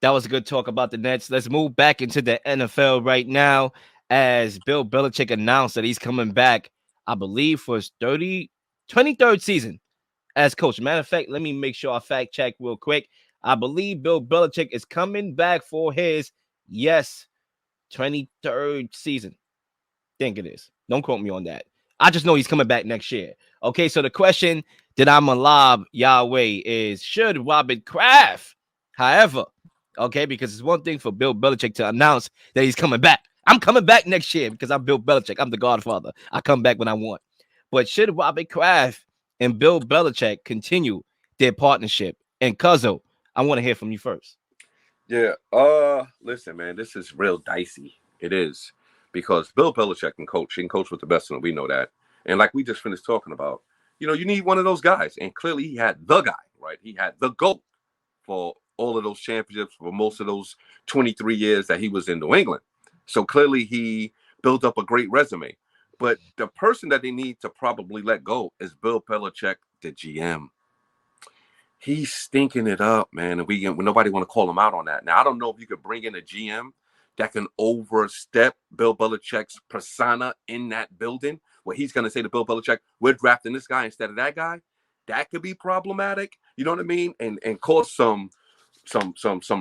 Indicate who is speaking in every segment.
Speaker 1: That was a good talk about the Nets. Let's move back into the NFL right now as Bill Belichick announced that he's coming back, I believe, for his 23rd season as coach. Matter of fact, let me make sure I fact check real quick. I believe Bill Belichick is coming back for his, yes, 23rd season. Think it is. Don't quote me on that. I just know he's coming back next year. Okay, so the question that I'm alive, Yahweh, is should Robert Kraft, however, okay, because it's one thing for Bill Belichick to announce that he's coming back. I'm coming back next year because I'm Bill Belichick. I'm the Godfather. I come back when I want. But should Robert Kraft and Bill Belichick continue their partnership? And Cuzzo, I want to hear from you first.
Speaker 2: Yeah. Listen, man, this is real dicey. It is because Bill Belichick can coach. He can coach with the best of them. We know that. And like we just finished talking about, you need one of those guys. And clearly he had the guy, right? He had the GOAT for all of those championships for most of those 23 years that he was in New England. So clearly he built up a great resume. But the person that they need to probably let go is Bill Belichick, the GM. He's stinking it up, man. And nobody want to call him out on that. Now, I don't know if you could bring in a GM that can overstep Bill Belichick's persona in that building, where he's going to say to Bill Belichick, we're drafting this guy instead of that guy. That could be problematic. You know what I mean? And cause some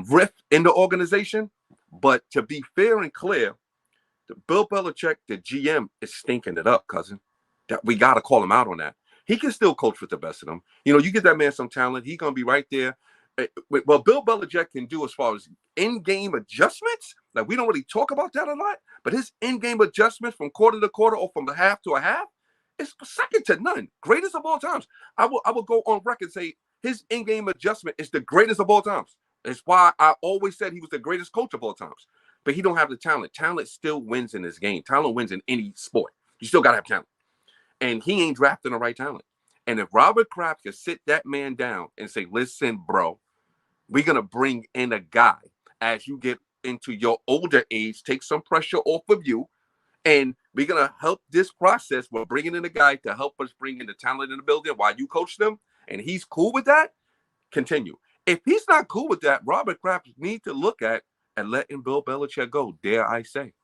Speaker 2: rift in the organization. But to be fair and clear, Bill Belichick, the GM, is stinking it up, cousin. That we got to call him out on that. He can still coach with the best of them. You get that man some talent. He's going to be right there. Well, Bill Belichick can do as far as in-game adjustments. Like, we don't really talk about that a lot, but his in-game adjustments from quarter to quarter or from a half to a half is second to none. Greatest of all times. I will go on record and say his in-game adjustment is the greatest of all times. That's why I always said he was the greatest coach of all times. But he don't have the talent. Talent still wins in this game. Talent wins in any sport. You still got to have talent. And he ain't drafting the right talent. And if Robert Kraft could sit that man down and say, listen, bro, we're going to bring in a guy as you get into your older age, take some pressure off of you. And we're going to help this process. We're bringing in a guy to help us bring in the talent in the building while you coach them. And he's cool with that. Continue. If he's not cool with that, Robert Kraft needs to look at and letting Bill Belichick go, dare I say.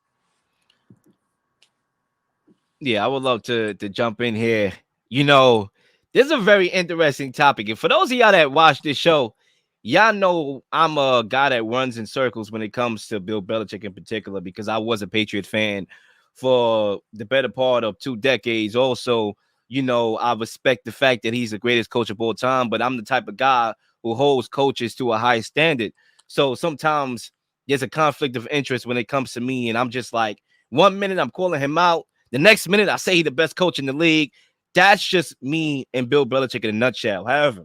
Speaker 1: Yeah, I would love to jump in here. This is a very interesting topic. And for those of y'all that watch this show, y'all know I'm a guy that runs in circles when it comes to Bill Belichick in particular, because I was a Patriot fan for the better part of 2 decades. Also, I respect the fact that he's the greatest coach of all time, but I'm the type of guy who holds coaches to a high standard. So sometimes there's a conflict of interest when it comes to me. And I'm just like, 1 minute I'm calling him out. The next minute I say he's the best coach in the league. That's just me and Bill Belichick in a nutshell. However,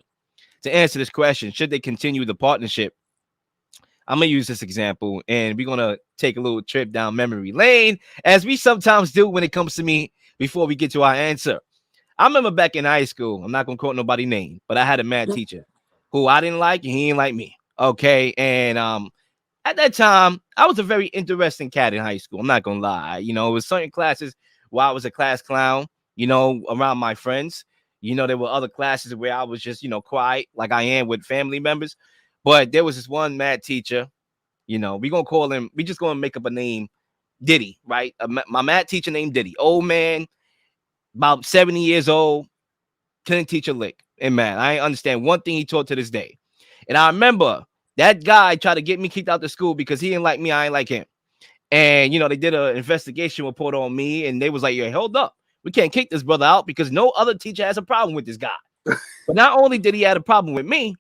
Speaker 1: to answer this question, should they continue the partnership? I'm going to use this example, and we're going to take a little trip down memory lane, as we sometimes do when it comes to me, before we get to our answer. I remember back in high school, I'm not going to quote nobody's name, but I had a math teacher who I didn't like, and he didn't like me. Okay, and at that time, I was a very interesting cat in high school. I'm not going to lie. It was certain classes where I was a class clown, around my friends. There were other classes where I was just, quiet like I am with family members. But there was this one math teacher, we're going to call him, we just going to make up a name, Diddy, right? My math teacher named Diddy. Old man, about 70 years old, couldn't teach a lick in math. I ain't understand one thing he taught to this day. And I remember that guy tried to get me kicked out of school because he didn't like me, I ain't like him. And, they did an investigation report on me, and they was like, yeah, hold up. We can't kick this brother out because no other teacher has a problem with this guy. But not only did he have a problem with me,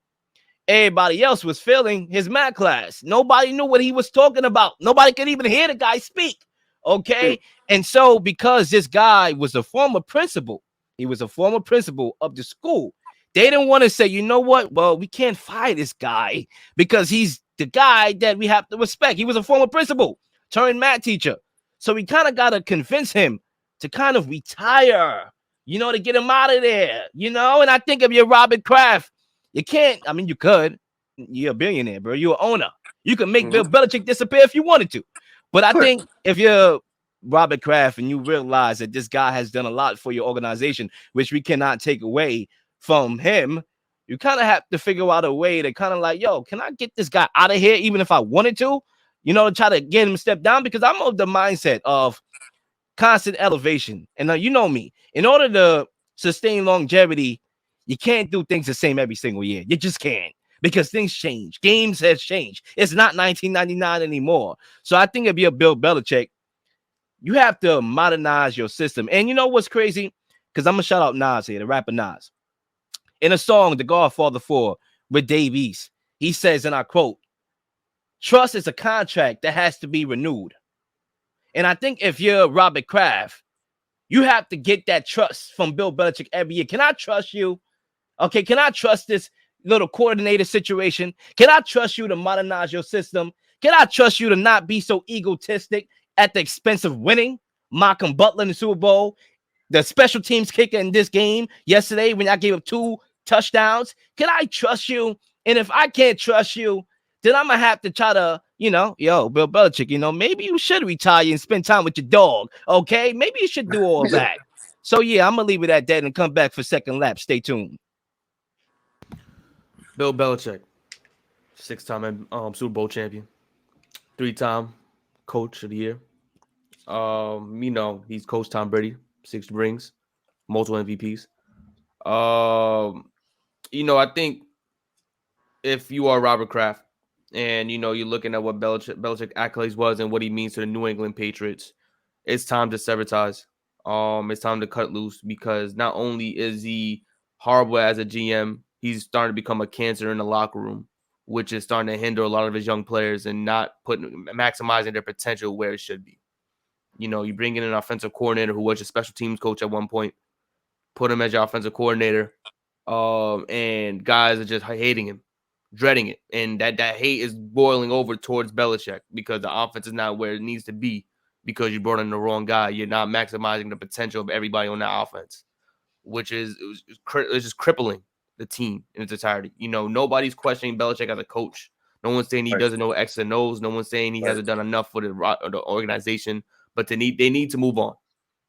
Speaker 1: everybody else was failing his math class. Nobody knew what he was talking about. Nobody could even hear the guy speak. Okay. And so because this guy was a former principal, he was a former principal of the school. They didn't want to say, you know what? Well, we can't fire this guy because he's the guy that we have to respect. He was a former principal turned math teacher. So we kind of got to convince him to kind of retire, to get him out of there, And I think if you're Robert Kraft, you can't. I mean, you could. You're a billionaire, bro. You're an owner. You can make Bill Belichick disappear if you wanted to. But I think if you're Robert Kraft and you realize that this guy has done a lot for your organization, which we cannot take away from him, you kind of have to figure out a way to kind of like, yo, can I get this guy out of here even if I wanted to, to try to get him step down? Because I'm of the mindset of constant elevation. And you know me, in order to sustain longevity, you can't do things the same every single year. You just can't, because things change. Games has changed. It's not 1999 anymore. So I think if you're Bill Belichick, you have to modernize your system. And you know what's crazy? Because I'm going to shout out Nas here, the rapper Nas. In a song, The Godfather 4 with Dave East, he says, and I quote, "Trust is a contract that has to be renewed." And I think if you're Robert Kraft, you have to get that trust from Bill Belichick every year. Can I trust you? Okay, can I trust this little coordinator situation? Can I trust you to modernize your system? Can I trust you to not be so egotistic at the expense of winning? Malcolm Butler in the Super Bowl, the special teams kicker in this game yesterday when I gave up 2 touchdowns. Can I trust you? And if I can't trust you, then I'm going to have to try to, Bill Belichick, maybe you should retire and spend time with your dog, okay? Maybe you should do all that. So, yeah, I'm going to leave it at that and come back for second lap. Stay tuned.
Speaker 3: Bill Belichick, 6-time Super Bowl champion, 3-time coach of the year. He's coached Tom Brady, 6 rings, multiple MVPs. I think if you are Robert Kraft and, you're looking at what Belichick accolades was and what he means to the New England Patriots, it's time to sever ties. It's time to cut loose, because not only is he horrible as a GM, he's starting to become a cancer in the locker room, which is starting to hinder a lot of his young players and not maximizing their potential where it should be. You bring in an offensive coordinator who was your special teams coach at one point, put him as your offensive coordinator, and guys are just hating him, dreading it, and that hate is boiling over towards Belichick because the offense is not where it needs to be because you brought in the wrong guy. You're not maximizing the potential of everybody on that offense, which is it's just crippling the team in its entirety. Nobody's questioning Belichick as a coach. No one's saying he doesn't know X and O's. No one's saying he hasn't done enough for the organization. But they need to move on.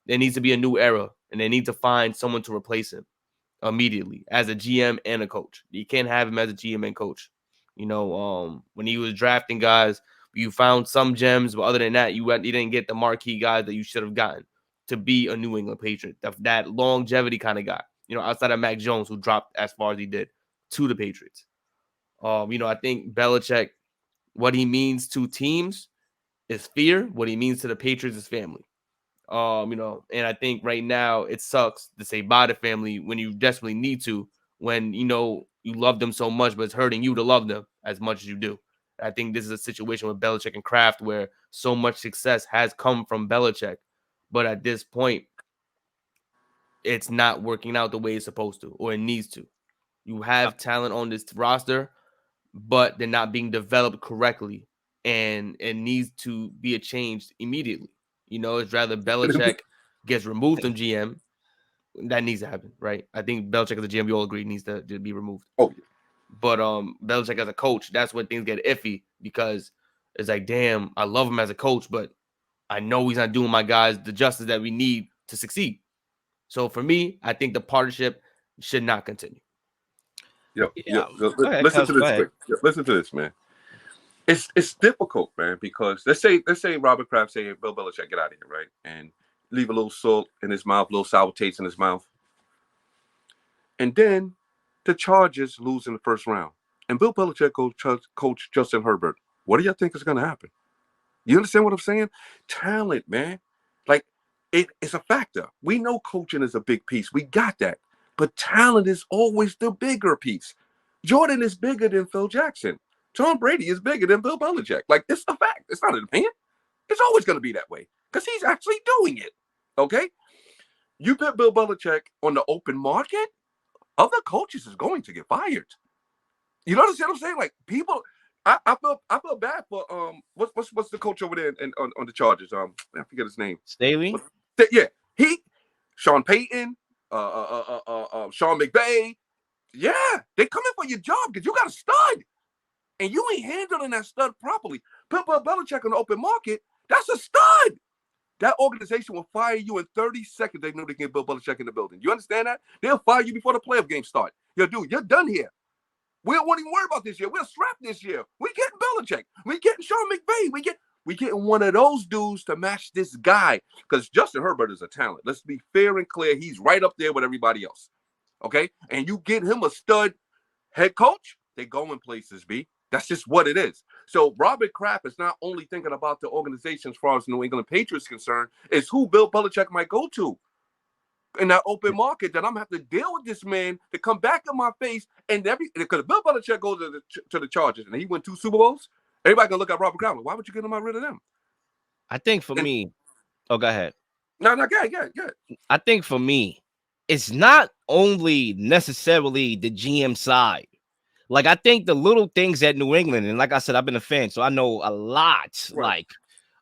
Speaker 3: There needs to be a new era, and they need to find someone to replace him immediately as a GM and a coach. You can't have him as a GM and coach. When he was drafting guys, you found some gems, but other than that, you didn't get the marquee guys that you should have gotten to be a New England Patriot, that longevity kind of guy. Outside of Mac Jones, who dropped as far as he did to the Patriots. I think Belichick, what he means to teams is fear. What he means to the Patriots is family. And I think right now it sucks to say bye to family when you desperately need to, when you love them so much, but it's hurting you to love them as much as you do. I think this is a situation with Belichick and Kraft where so much success has come from Belichick, but at this point, it's not working out the way it's supposed to or it needs to. You have talent on this roster, but they're not being developed correctly, and it needs to be a change immediately. It's rather Belichick gets removed from GM. That needs to happen, right? I think Belichick as a GM, we all agree, needs to be removed.
Speaker 2: Oh, yeah.
Speaker 3: But Belichick as a coach, that's when things get iffy, because it's like, damn, I love him as a coach, but I know he's not doing my guys the justice that we need to succeed. So for me, I think the partnership should not continue.
Speaker 2: Listen to this quick. Listen to this, man. It's difficult, man, because let's say Robert Kraft say, Bill Belichick, get out of here, right? And leave a little salt in his mouth, a little sour taste in his mouth. And then the Chargers lose in the first round. And Bill Belichick coach Justin Herbert. What do you think is going to happen? You understand what I'm saying? Talent, man. Like, it's a factor. We know coaching is a big piece. We got that. But talent is always the bigger piece. Jordan is bigger than Phil Jackson. Tom Brady is bigger than Bill Belichick. Like, it's a fact. It's not an opinion. It's always going to be that way because he's actually doing it. Okay? You put Bill Belichick on the open market, other coaches is going to get fired. You know what I'm saying? Like, people, I feel bad for what's the coach over there on the Chargers? I forget his name.
Speaker 1: Staley?
Speaker 2: Yeah. Sean Payton, Sean McVay. Yeah, they coming for your job because you got a stud. And you ain't handling that stud properly. Put Bill Belichick on the open market, that's a stud. That organization will fire you in 30 seconds. They know they can get Bill Belichick in the building. You understand that? They'll fire you before the playoff game start. Yo, dude, you're done here. We don't even worry about this year. We're strapped this year. We getting Belichick. We getting Sean McVay. We getting one of those dudes to match this guy. Because Justin Herbert is a talent. Let's be fair and clear. He's right up there with everybody else. Okay? And you get him a stud head coach, they going places, B. That's just what it is. So Robert Kraft is not only thinking about the organization as far as the New England Patriots concerned, it's who Bill Belichick might go to in that open market, that I'm going to have to deal with this man to come back in my face. And because Bill Belichick goes to the Chargers and he won 2 Super Bowls, everybody going to look at Robert Kraft. Why would you get him rid of them?
Speaker 1: I think for me, go ahead.
Speaker 2: No, go ahead.
Speaker 1: I think for me, it's not only necessarily the GM side. Like, I think the little things at New England, and like I said, I've been a fan, so I know a lot, like,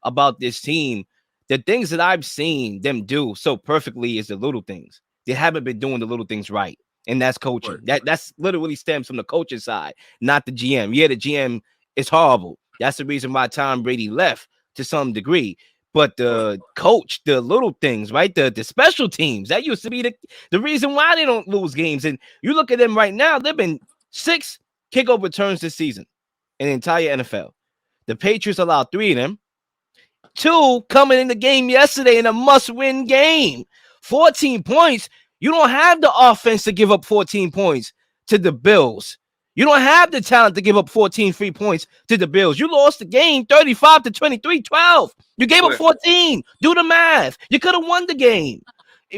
Speaker 1: about this team. The things that I've seen them do so perfectly is the little things. They haven't been doing the little things right, and that's coaching. That's literally stems from the coaching side, not the GM. Yeah, the GM is horrible. That's the reason why Tom Brady left to some degree. But the coach, the little things, right? The special teams, that used to be the reason why they don't lose games. And you look at them right now, they've been 6 kickoff returns this season in the entire NFL. The Patriots allowed 3 of them. 2 coming in the game yesterday in a must-win game. 14 points. You don't have the offense to give up 14 points to the Bills. You don't have the talent to give up 14 free points to the Bills. You lost the game 35-23, 12. You gave up 14. Do the math. You could have won the game.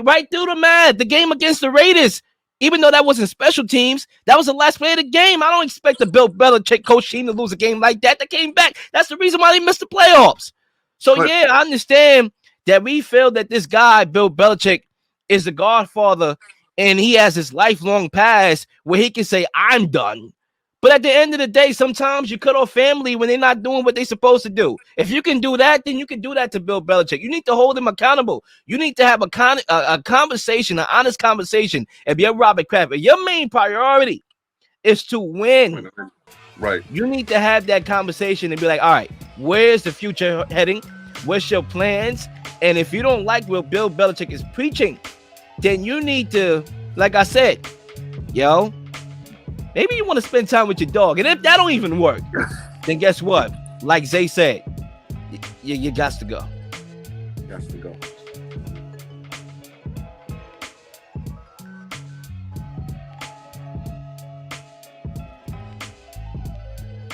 Speaker 1: Right, do the math. The game against the Raiders, even though that wasn't special teams, that was the last play of the game. I don't expect the Bill Belichick coach team to lose a game like that. They came back. That's the reason why they missed the playoffs. So, yeah, I understand that we feel that this guy, Bill Belichick, is the godfather, and he has this lifelong past where he can say, I'm done. But at the end of the day, sometimes you cut off family when they're not doing what they're supposed to do. If you can do that, then you can do that to Bill Belichick. You need to hold him accountable. You need to have a conversation, an honest conversation. If you're Robert Kraft, your main priority is to win.
Speaker 2: Right.
Speaker 1: You need to have that conversation and be like, all right, where's the future heading? What's your plans? And if you don't like what Bill Belichick is preaching, then you need to, like I said, maybe you want to spend time with your dog. And if that don't even work, then guess what? Like Zay said, you got to go.
Speaker 2: Got to go.